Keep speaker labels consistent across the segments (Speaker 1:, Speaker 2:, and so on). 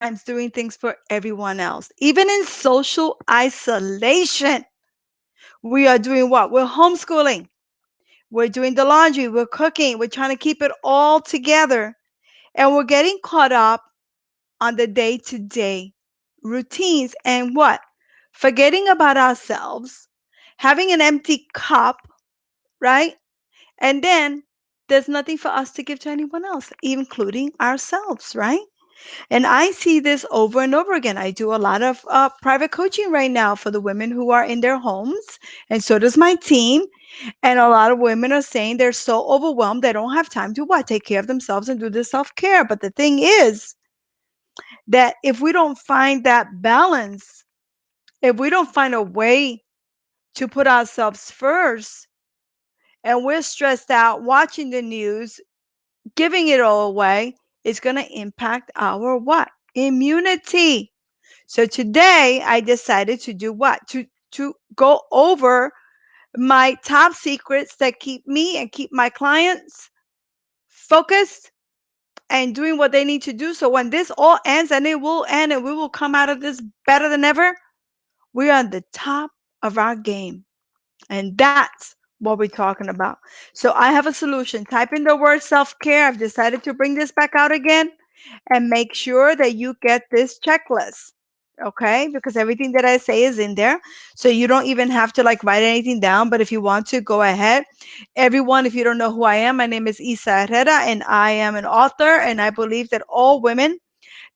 Speaker 1: times doing things for everyone else. Even in social isolation, we are doing what? We're homeschooling. We're doing the laundry. We're cooking. We're trying to keep it all together. And we're getting caught up on the day to day routines and what? Forgetting about ourselves, having an empty cup, right? And then there's nothing for us to give to anyone else, including ourselves, right? And I see this over and over again. I do a lot of private coaching right now for the women who are in their homes, and so does my team. And a lot of women are saying they're so overwhelmed they don't have time to what? Take care of themselves and do the self care. But the thing is that if we don't find that balance, if we don't find a way to put ourselves first, and we're stressed out watching the news, giving it all away, it's going to impact our what? Immunity. So today I decided to do what? To go over my top secrets that keep me and keep my clients focused and doing what they need to do. So when this all ends, and it will end, and we will come out of this better than ever, we're on the top of our game. And that's what we're talking about. So I have a solution. Type in the word self care. I've decided to bring this back out again, and make sure that you get this checklist. Okay, because everything that I say is in there. So you don't even have to like write anything down. But if you want to, go ahead. Everyone, if you don't know who I am, my name is Isa Herrera, and I am an author. And I believe that all women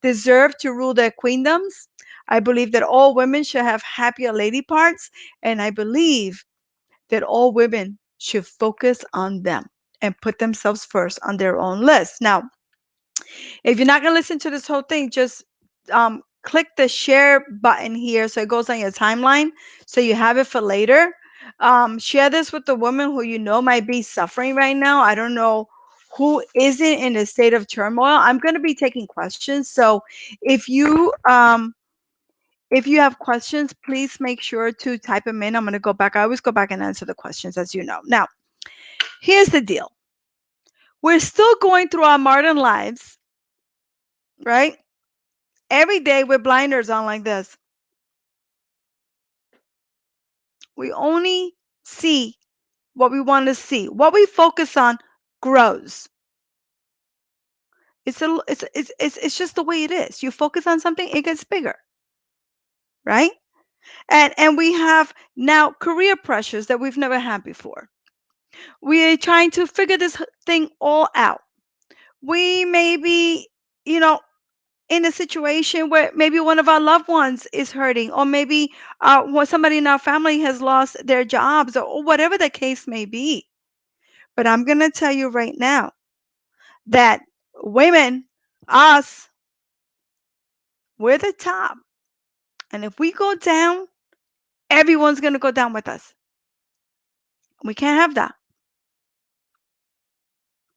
Speaker 1: deserve to rule their queendoms. I believe that all women should have happier lady parts. And I believe that all women should focus on them and put themselves first on their own list. Now, if you're not going to listen to this whole thing, just click the share button here so it goes on your timeline so you have it for later. Share this with the woman who you know might be suffering right now. I don't know who isn't in a state of turmoil. I'm going to be taking questions. So if you if you have questions, please make sure to type them in. I'm going to go back. I always go back and answer the questions, as you know. Now, here's the deal. We're still going through our modern lives, right? Every day with blinders on like this. We only see what we want to see. What we focus on grows. It's just the way it is. You focus on something, it gets bigger, right? And we have now career pressures that we've never had before. We are trying to figure this thing all out. We may be, you know, in a situation where maybe one of our loved ones is hurting, or maybe somebody in our family has lost their jobs, or whatever the case may be. But I'm going to tell you right now that women, us, we're the top. And if we go down, everyone's going to go down with us. We can't have that.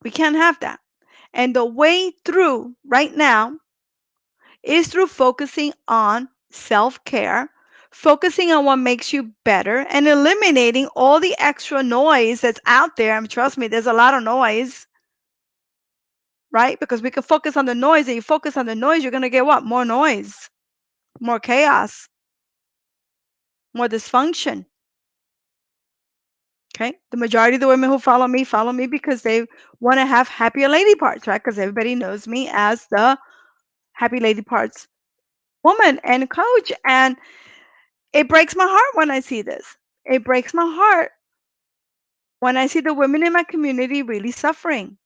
Speaker 1: We can't have that. And the way through right now is through focusing on self care, focusing on what makes you better, and eliminating all the extra noise that's out there. I mean, trust me, there's a lot of noise, right? Because we can focus on the noise, and you focus on the noise, you're going to get what? More noise, more chaos, more dysfunction. Okay. The majority of the women who follow me because they want to have happier lady parts, right? Because everybody knows me as the happy lady parts woman and coach. And it breaks my heart when I see this. It breaks my heart when I see the women in my community really suffering,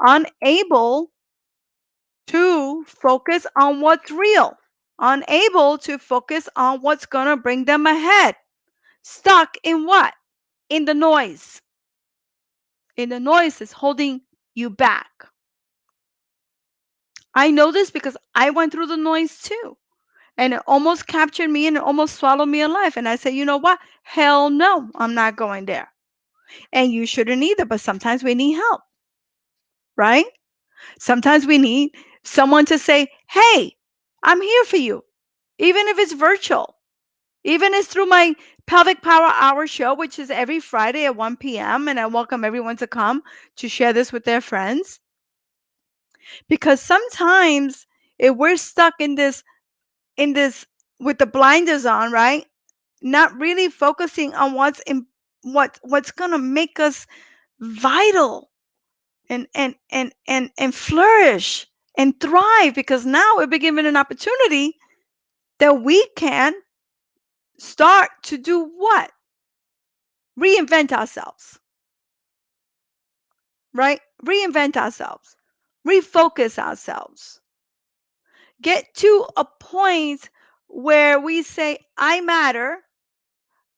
Speaker 1: unable to focus on what's real, unable to focus on what's going to bring them ahead, stuck in what? In the noise. In the noise that's holding you back. I know this because I went through the noise too. And it almost captured me and it almost swallowed me alive. And I said, you know what? Hell no, I'm not going there. And you shouldn't either. But sometimes we need help, right? Sometimes we need someone to say, hey, I'm here for you, even if it's virtual, even if it's through my Pelvic Power Hour show, which is every Friday at 1 p.m. And I welcome everyone to come to share this with their friends. Because sometimes If we're stuck in this with the blinders on, right? Not really focusing on what's going to make us vital and flourish and thrive, because now we're being given an opportunity that we can start to do what? Reinvent ourselves, right? Reinvent ourselves, refocus ourselves, get to a point where we say, I matter,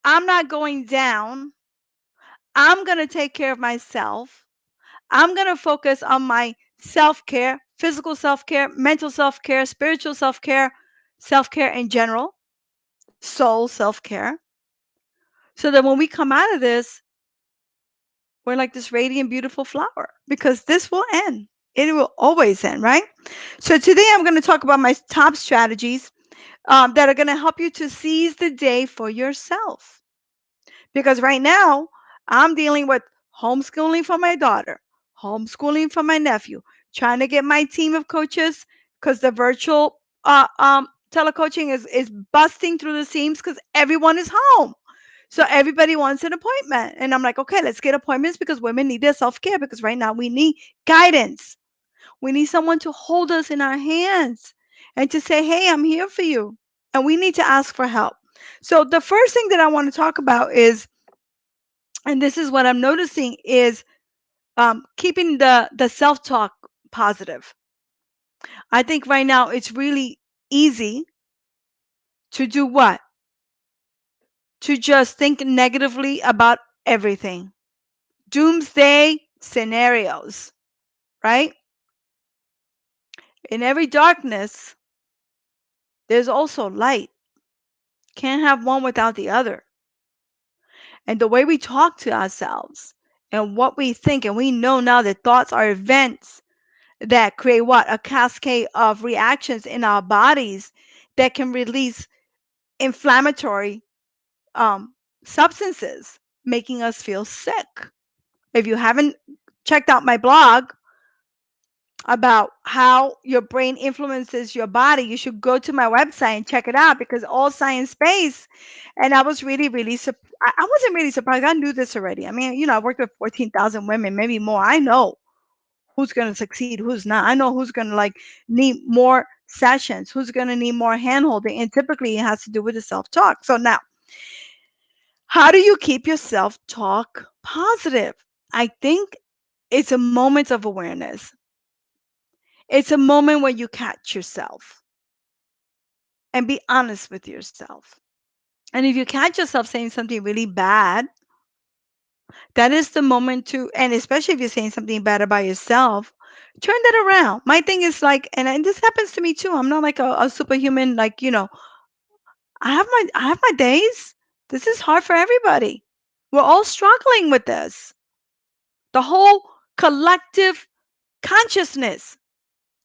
Speaker 1: I'm not going down, I'm going to take care of myself, I'm going to focus on my self care, physical self care, mental self care, spiritual self care in general, soul self care. So that when we come out of this, we're like this radiant, beautiful flower, because this will end. It will always end, right? So today I'm going to talk about my top strategies that are going to help you to seize the day for yourself. Because right now, I'm dealing with homeschooling for my daughter, homeschooling for my nephew, trying to get my team of coaches, because the virtual telecoaching is busting through the seams because everyone is home. So everybody wants an appointment. And I'm like, okay, let's get appointments, because women need their self care, because right now we need guidance. We need someone to hold us in our hands and to say, hey, I'm here for you. And we need to ask for help. So the first thing that I want to talk about is, and this is what I'm noticing, is keeping the self talk positive. I think right now it's really easy to do what? To just think negatively about everything. Doomsday scenarios, right? In every darkness, there's also light. Can't have one without the other. And the way we talk to ourselves and what we think, and we know now that thoughts are events that create what? A cascade of reactions in our bodies that can release inflammatory um, substances, making us feel sick. If you haven't checked out my blog about how your brain influences your body, you should go to my website and check it out, because all science based. And I was really, really, I wasn't really surprised. I knew this already. I mean, I worked with 14,000 women, maybe more. I know who's going to succeed, who's not. I know who's going to like need more sessions, who's going to need more hand holding. And typically it has to do with the self talk. So now, how do you keep your self talk positive? I think it's a moment of awareness. It's a moment where you catch yourself and be honest with yourself. And if you catch yourself saying something really bad, that is the moment to, and especially if you're saying something bad about yourself, turn that around. My thing is like, and this happens to me too. I'm not like a superhuman, like, I have my days. This is hard for everybody. We're all struggling with this. The whole collective consciousness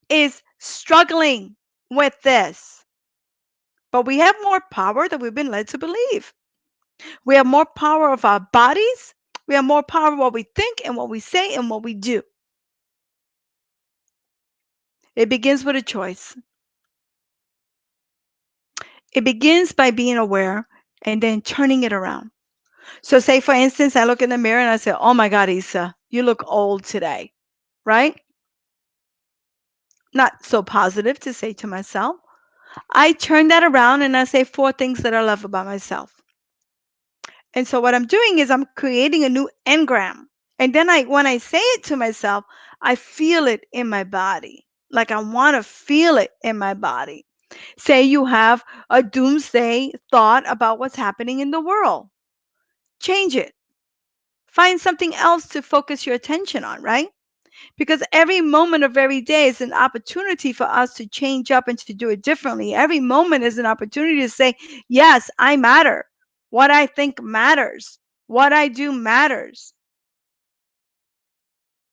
Speaker 1: is struggling with this. But we have more power than we've been led to believe. We have more power of our bodies. We have more power of what we think and what we say and what we do. It begins with a choice. It begins by being aware and then turning it around. So, say for instance, I look in the mirror and I say, oh my God, Issa, you look old today, right? Not so positive to say to myself. I turn that around and I say four things that I love about myself. And so what I'm doing is I'm creating a new engram. And then when I say it to myself, I feel it in my body. Like I want to feel it in my body. Say you have a doomsday thought about what's happening in the world. Change it. Find something else to focus your attention on, right? Because every moment of every day is an opportunity for us to change up and to do it differently. Every moment is an opportunity to say, yes, I matter. What I think matters. What I do matters.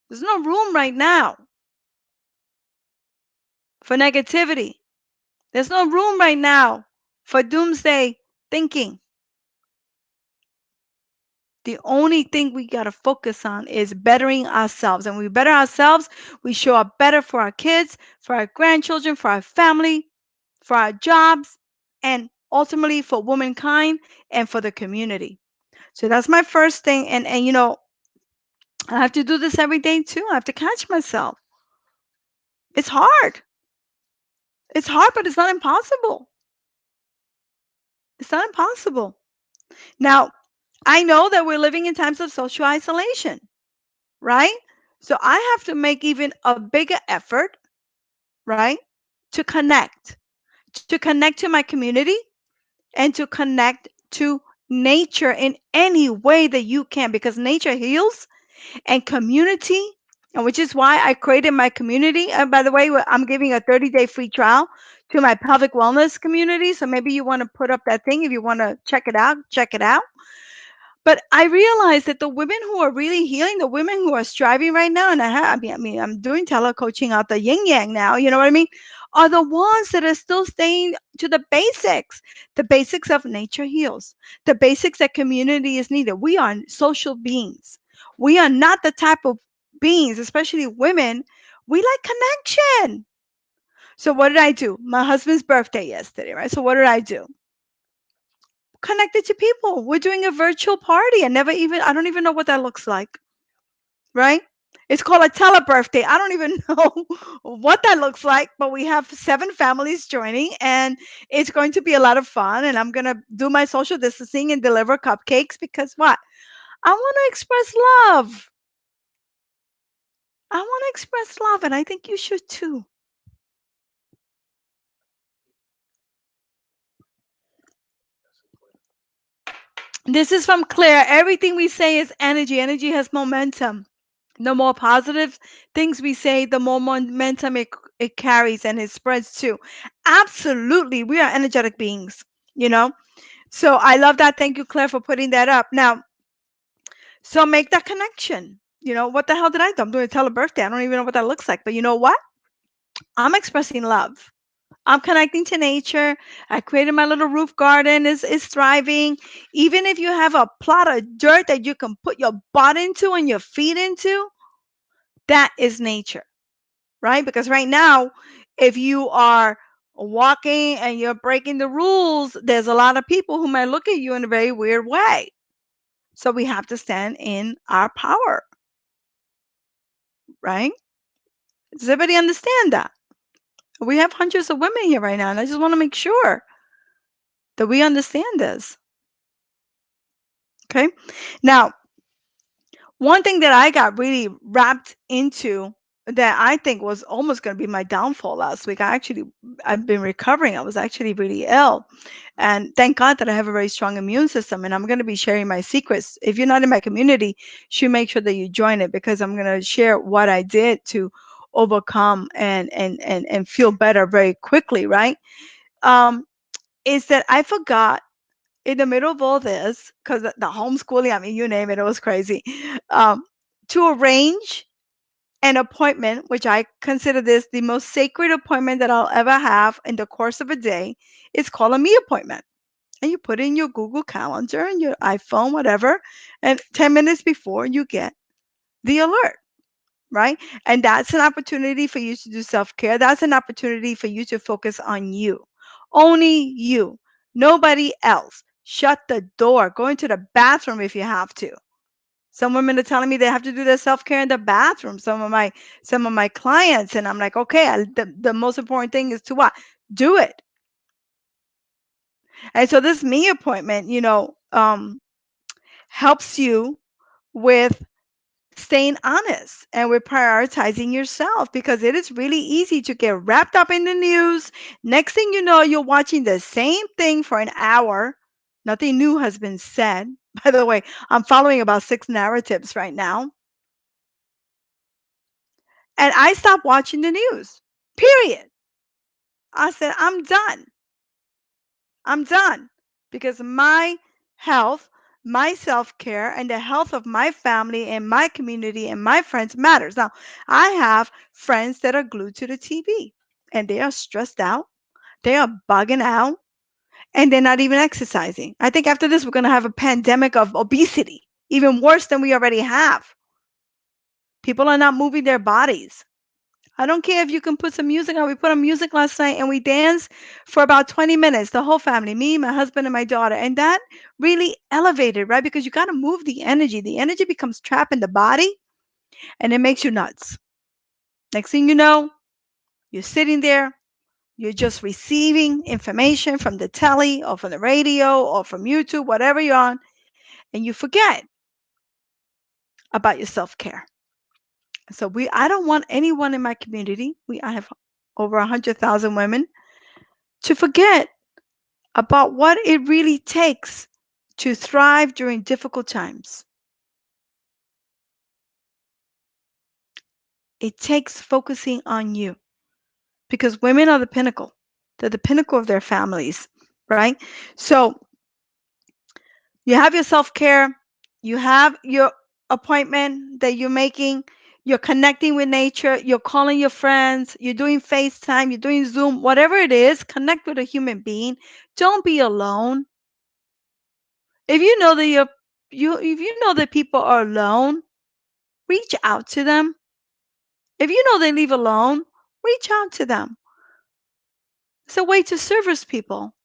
Speaker 1: There's no room right now for negativity. There's no room right now for doomsday thinking. The only thing we got to focus on is bettering ourselves. And when we better ourselves, we show up better for our kids, for our grandchildren, for our family, for our jobs, and ultimately for womankind and for the community. So that's my first thing. And I have to do this every day too. I have to catch myself. It's hard. It's hard, but it's not impossible. It's not impossible. Now, I know that we're living in times of social isolation, right? So I have to make even a bigger effort, right, to connect to my community and to connect to nature in any way that you can, because nature heals and community, and which is why I created my community. And by the way, I'm giving a 30-day free trial to my pelvic wellness community. So maybe you want to put up that thing if you want to check it out, check it out. But I realize that the women who are really healing, the women who are striving right now, and I mean, I'm doing telecoaching out the yin yang now, you know what I mean? Are the ones that are still staying to the basics of nature heals, the basics that community is needed. We are social beings. We are not the type of beings, especially women. We like connection. So what did I do? My husband's birthday yesterday, right? So what did I do? Connected to people. We're doing a virtual party. I don't even know what that looks like, right? It's called a tele-birthday. I don't even know what that looks like, but we have 7 families joining, and it's going to be a lot of fun. And I'm going to do my social distancing and deliver cupcakes because what? I want to express love. I want to express love, and I think you should too. This is from Claire. Everything we say is energy. Energy has momentum. The more positive things we say, the more momentum it carries and it spreads too. Absolutely. We are energetic beings, you know? So I love that. Thank you, Claire, for putting that up. Now, so make that connection. What the hell did I do? I'm doing a birthday. I don't even know what that looks like. But you know what? I'm expressing love. I'm connecting to nature. I created my little roof garden is thriving. Even if you have a plot of dirt that you can put your butt into and your feet into, that is nature, right? Because right now, if you are walking and you're breaking the rules, there's a lot of people who might look at you in a very weird way. So we have to stand in our power, right? Does everybody understand that? We have hundreds of women here right now, and I just want to make sure that we understand this. Okay. Now, one thing that I got really wrapped into that I think was almost going to be my downfall last week. I've been recovering. I was actually really ill. And thank God that I have a very strong immune system. And I'm going to be sharing my secrets. If you're not in my community, you should make sure that you join it, because I'm going to share what I did to overcome and feel better very quickly, right? Um, is that I forgot in the middle of all this, because the homeschooling, I mean, you name it, it was crazy, um, to arrange an appointment, which I consider this the most sacred appointment that I'll ever have in the course of a day. It's called a me appointment. And you put it in your Google Calendar and your iPhone, whatever, and 10 minutes before you get the alert, right? And that's an opportunity for you to do self care. That's an opportunity for you to focus on you, only you, nobody else. Shut the door, go into the bathroom if you have to. Some women are telling me they have to do their self care in the bathroom. Some of my clients, and I'm like, okay, the most important thing is to what? Do it. And so this me appointment, helps you with staying honest and with prioritizing yourself, because it is really easy to get wrapped up in the news. Next thing you know, you're watching the same thing for an hour. Nothing new has been said. By the way, I'm following about 6 narratives right now. And I stopped watching the news, period. I said, I'm done. I'm done, because my health, my self care, and the health of my family and my community and my friends matters. Now, I have friends that are glued to the TV and they are stressed out, they are bugging out, and they're not even exercising. I think after this, we're going to have a pandemic of obesity. even worse than we already have. People are not moving their bodies. I don't care if you can put some music on. We put on music last night and we danced for about 20 minutes, the whole family, me, my husband, and my daughter. And that really elevated, right? Because you got to move the energy. The energy becomes trapped in the body and it makes you nuts. Next thing you know, you're sitting there, you're just receiving information from the telly or from the radio or from YouTube, whatever you're on, and you forget about your self-care. So I don't want anyone in my community, I have over 100,000 women, to forget about what it really takes to thrive during difficult times. It takes focusing on you because women are the pinnacle. They're the pinnacle of their families, right? So you have your self care, you have your appointment that you're making, you're connecting with nature, you're calling your friends, you're doing FaceTime, you're doing Zoom, whatever it is, connect with a human being. Don't be alone. If you know that if you know that people are alone, reach out to them. If you know they live alone, reach out to them. It's a way to service people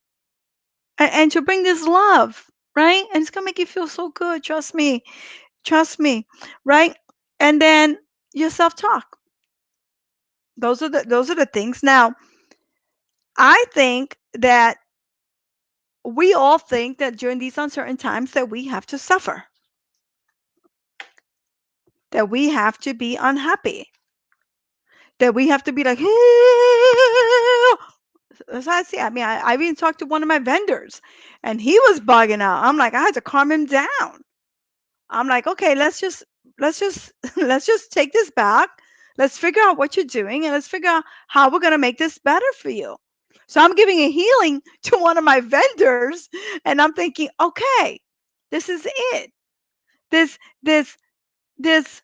Speaker 1: and to bring this love, right? And it's gonna make you feel so good. Trust me, right? And then your self-talk. Those are the things. Now, I think that we all think that during these uncertain times that we have to suffer, that we have to be unhappy, that we have to be like, that's how I see it. I mean, I even talked to one of my vendors and he was bugging out. I'm like, I had to calm him down. I'm like, okay, let's just let's just take this back. Let's figure out what you're doing and let's figure out how we're gonna make this better for you. So I'm giving a healing to one of my vendors, and I'm thinking, okay, this is it. This this this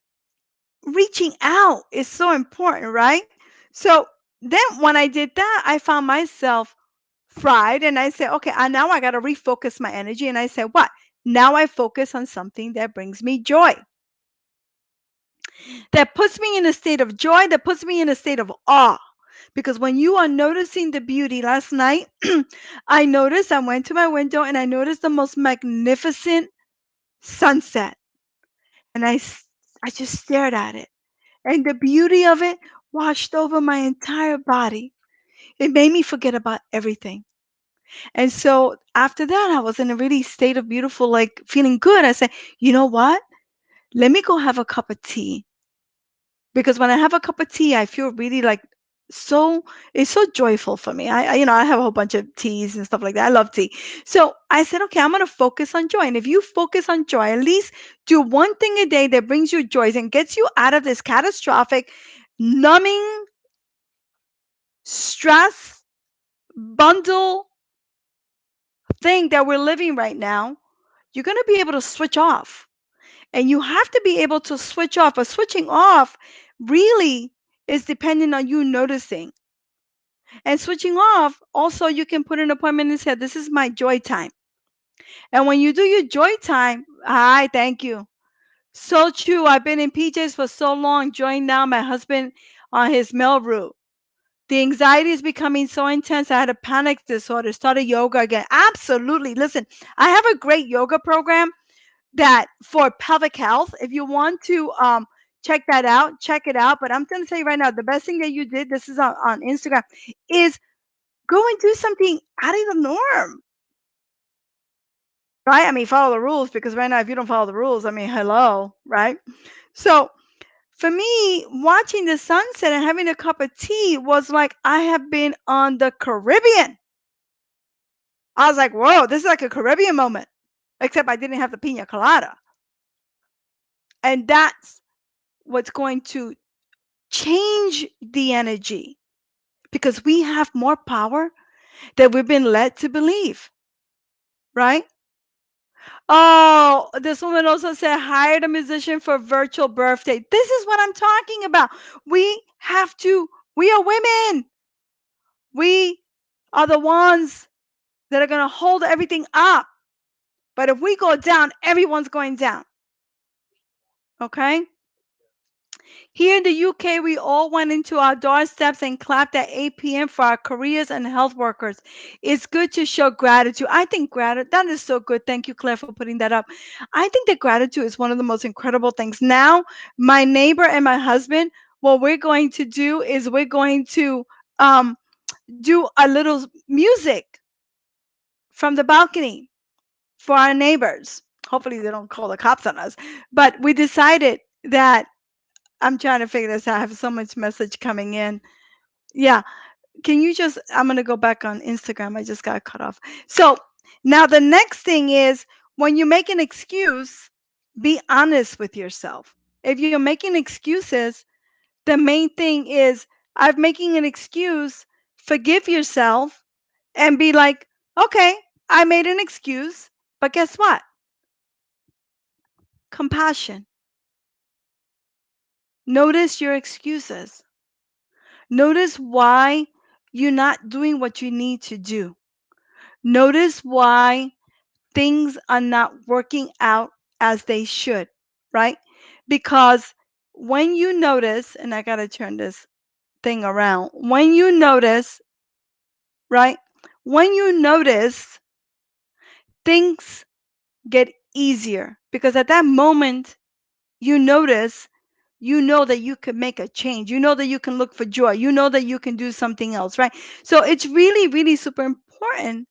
Speaker 1: reaching out is so important, right? So then when I did that, I found myself fried and I said, okay, now I got to refocus my energy. And I said, what? Now I focus on something that brings me joy, that puts me in a state of joy, that puts me in a state of awe. Because when you are noticing the beauty last night, I went to my window and I noticed the most magnificent sunset. And I just stared at it. And the beauty of it washed over my entire body. It made me forget about everything. And so after that, I was in a really state of beautiful, like feeling good. I said, you know what? Let me go have a cup of tea. Because when I have a cup of tea, I feel really like so, it's so joyful for me. I have a whole bunch of teas and stuff like that. I love tea. So I said, okay, I'm going to focus on joy. And if you focus on joy, at least do one thing a day that brings you joy and gets you out of this catastrophic, numbing, stress, bundle thing that we're living right now, you're going to be able to switch off. And you have to be able to switch off. But switching off really is depending on you noticing. And switching off, also, you can put an appointment and say, this is my joy time. And when you do your joy time, hi, thank you. So true. I've been in PJs for so long, joined now my husband on his mail route. The anxiety is becoming so intense. I had a panic disorder, started yoga again. Absolutely. Listen, I have a great yoga program that for pelvic health. If you want to check that out, check it out. But I'm going to tell you right now, the best thing that you did, this is on Instagram, is go and do something out of the norm, right? I mean, follow the rules because right now, if you don't follow the rules, I mean, hello, right? So for me, watching the sunset and having a cup of tea was like I have been on the Caribbean. I was like, whoa, this is like a Caribbean moment, except I didn't have the pina colada. And that's what's going to change the energy because we have more power than we've been led to believe, right? Oh, this woman also said hired a musician for virtual birthday. This is what I'm talking about. We have to, we are women. We are the ones that are going to hold everything up. But if we go down, everyone's going down. Okay? Here in the UK, we all went into our doorsteps and clapped at 8 p.m. for our careers and health workers. It's good to show gratitude. I think gratitude, that is so good. Thank you, Claire, for putting that up. I think that gratitude is one of the most incredible things. Now, my neighbor and my husband, what we're going to do is we're going to um, do a little music from the balcony for our neighbors. Hopefully, they don't call the cops on us. But we decided that I'm trying to figure this out. I have so much message coming in. Yeah. Can you just, I'm going to go back on Instagram. I just got cut off. So now the next thing is when you make an excuse, be honest with yourself. If you're making excuses, the main thing is I'm making an excuse, forgive yourself and be like, okay, I made an excuse, but guess what? Compassion. Notice your excuses. Notice why you're not doing what you need to do. Notice why things are not working out as they should, right? Because when you notice, and I got to turn this thing around, when you notice, right? When you notice, things get easier because at that moment you notice, you know that you can make a change. You know that you can look for joy. You know that you can do something else, right? So it's really, really super important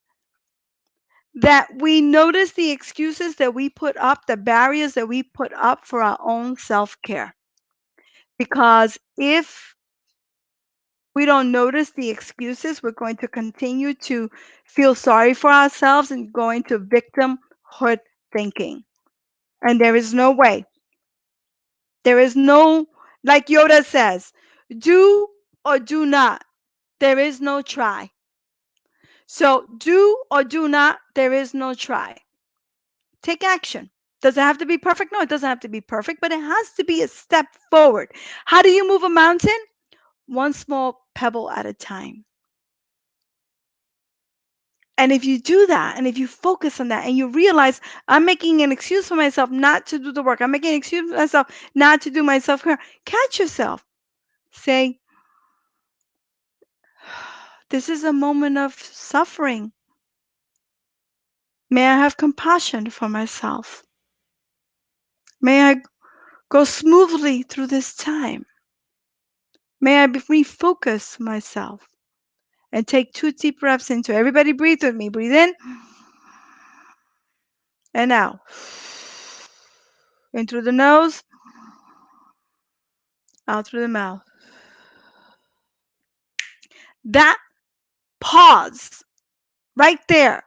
Speaker 1: that we notice the excuses that we put up, the barriers that we put up for our own self care. Because if we don't notice the excuses, we're going to continue to feel sorry for ourselves and going to victimhood thinking. And there is no way. There is no, like Yoda says, do or do not. There is no try. So do or do not, there is no try. Take action. Does it have to be perfect? No, it doesn't have to be perfect, but it has to be a step forward. How do you move a mountain? One small pebble at a time. And if you do that, and if you focus on that, and you realize I'm making an excuse for myself not to do the work, I'm making an excuse for myself not to do my self care, catch yourself. Say, this is a moment of suffering. May I have compassion for myself? May I go smoothly through this time? May I refocus myself and take 2 deep breaths into it. Everybody breathe with me. Breathe in and out. In through the nose, out through the mouth. That pause right there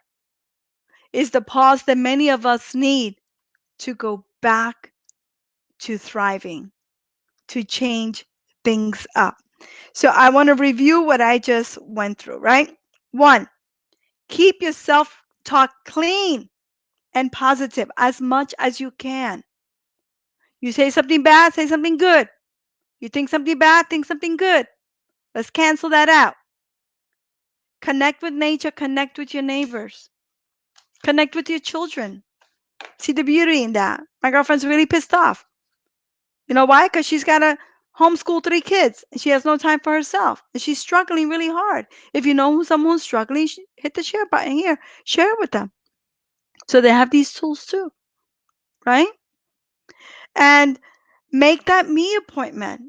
Speaker 1: is the pause that many of us need to go back to thriving, to change things up. So I want to review what I just went through, right? One, keep your self talk clean and positive as much as you can. You say something bad, say something good. You think something bad, think something good. Let's cancel that out. Connect with nature, connect with your neighbors, connect with your children. See the beauty in that. My girlfriend's really pissed off. You know why? Because she's got to homeschool 3 kids and she has no time for herself. And she's struggling really hard. If you know someone's struggling, hit the share button here. Share it with them. So they have these tools too, right? And make that me appointment.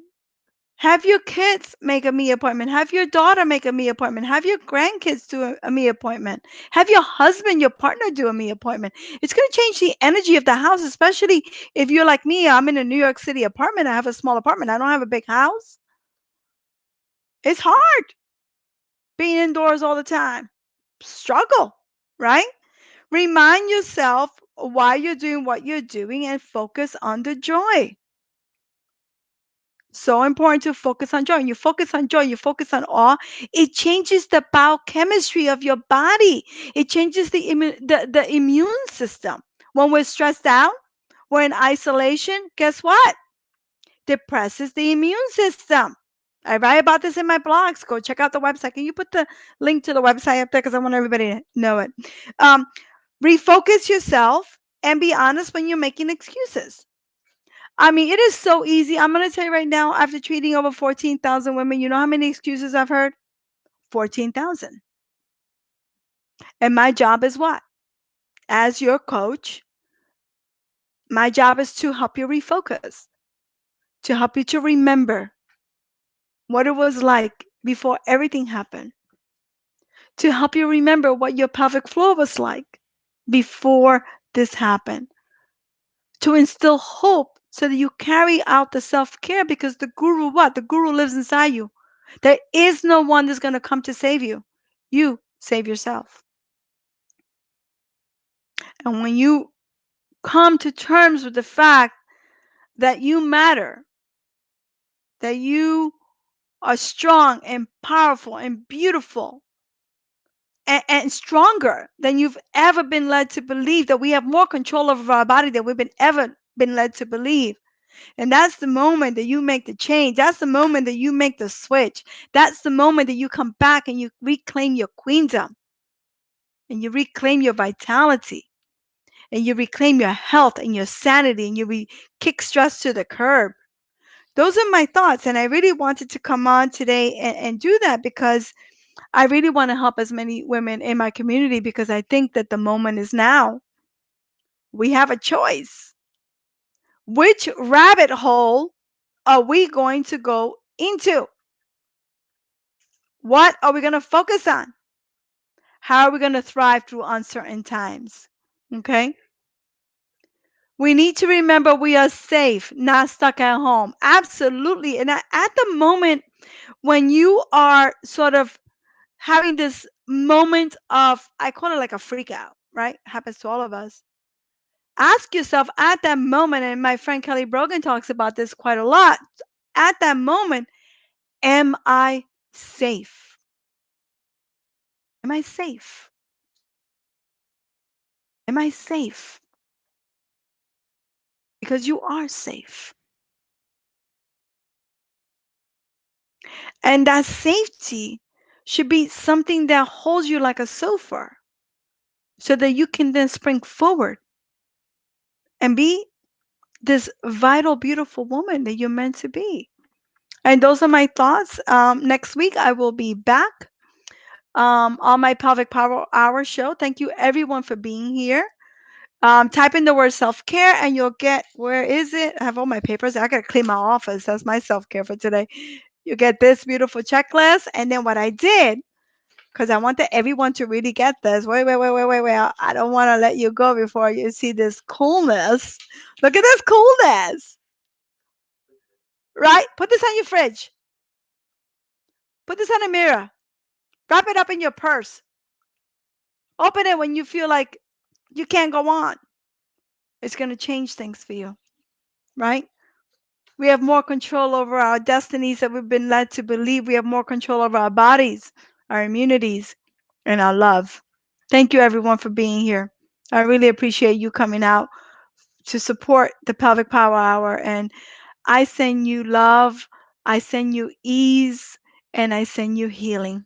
Speaker 1: Have your kids make a me appointment. Have your daughter make a me appointment. Have your grandkids do a me appointment. Have your husband, your partner do a me appointment. It's going to change the energy of the house, especially if you're like me. I'm in a New York City apartment. I have a small apartment. I don't have a big house. It's hard being indoors all the time. Struggle, right? Remind yourself why you're doing what you're doing and focus on the joy. So important to focus on joy. When you focus on joy, you focus on awe, it changes the biochemistry of your body. It changes the immune system. When we're stressed out, we're in isolation, guess what? Depresses the immune system. I write about this in my blogs. Go check out the website. Can you put the link to the website up there? Because I want everybody to know it. Um, refocus yourself and be honest when you're making excuses. I mean, it is so easy. I'm going to tell you right now, after treating over 14,000 women, you know how many excuses I've heard? 14,000. And my job is what? As your coach, my job is to help you refocus, to help you to remember what it was like before everything happened, to help you remember what your pelvic floor was like before this happened, to instill hope so that you carry out the self-care because the guru what? The guru lives inside you. There is no one that's going to come to save you. You save yourself. And when you come to terms with the fact that you matter, that you are strong and powerful and beautiful and stronger than you've ever been led to believe, that we have more control over our body than we've been ever been led to believe. And that's the moment that you make the change. That's the moment that you make the switch. That's the moment that you come back and you reclaim your queendom and you reclaim your vitality and you reclaim your health and your sanity and kick stress to the curb. Those are my thoughts. And I really wanted to come on today and do that because I really want to help as many women in my community because I think that the moment is now. We have a choice. Which rabbit hole are we going to go into? What are we going to focus on? How are we going to thrive through uncertain times? Okay? We need to remember we are safe, not stuck at home. Absolutely. And at the moment when you are sort of having this moment of, I call it like a freak out, right? Happens to all of us. Ask yourself at that moment, and my friend Kelly Brogan talks about this quite a lot. At that moment, am I safe? Am I safe? Am I safe? Because you are safe. And that safety should be something that holds you like a sofa so that you can then spring forward and be this vital, beautiful woman that you're meant to be. And those are my thoughts. Next week, I will be back on my Pelvic Power Hour show. Thank you, everyone, for being here. Type in the word self care and you'll get, where is it? I have all my papers. I got to clean my office. That's my self care for today. You get this beautiful checklist. And then what I did, because I wanted everyone to really get this. Wait. I don't want to let you go before you see this coolness. Look at this coolness, right? Put this on your fridge. Put this on a mirror. Wrap it up in your purse. Open it when you feel like you can't go on. It's going to change things for you, right? We have more control over our destinies that we've been led to believe. We have more control over our bodies, our immunities, and our love. Thank you, everyone, for being here. I really appreciate you coming out to support the Pelvic Power Hour. And I send you love, I send you ease, and I send you healing.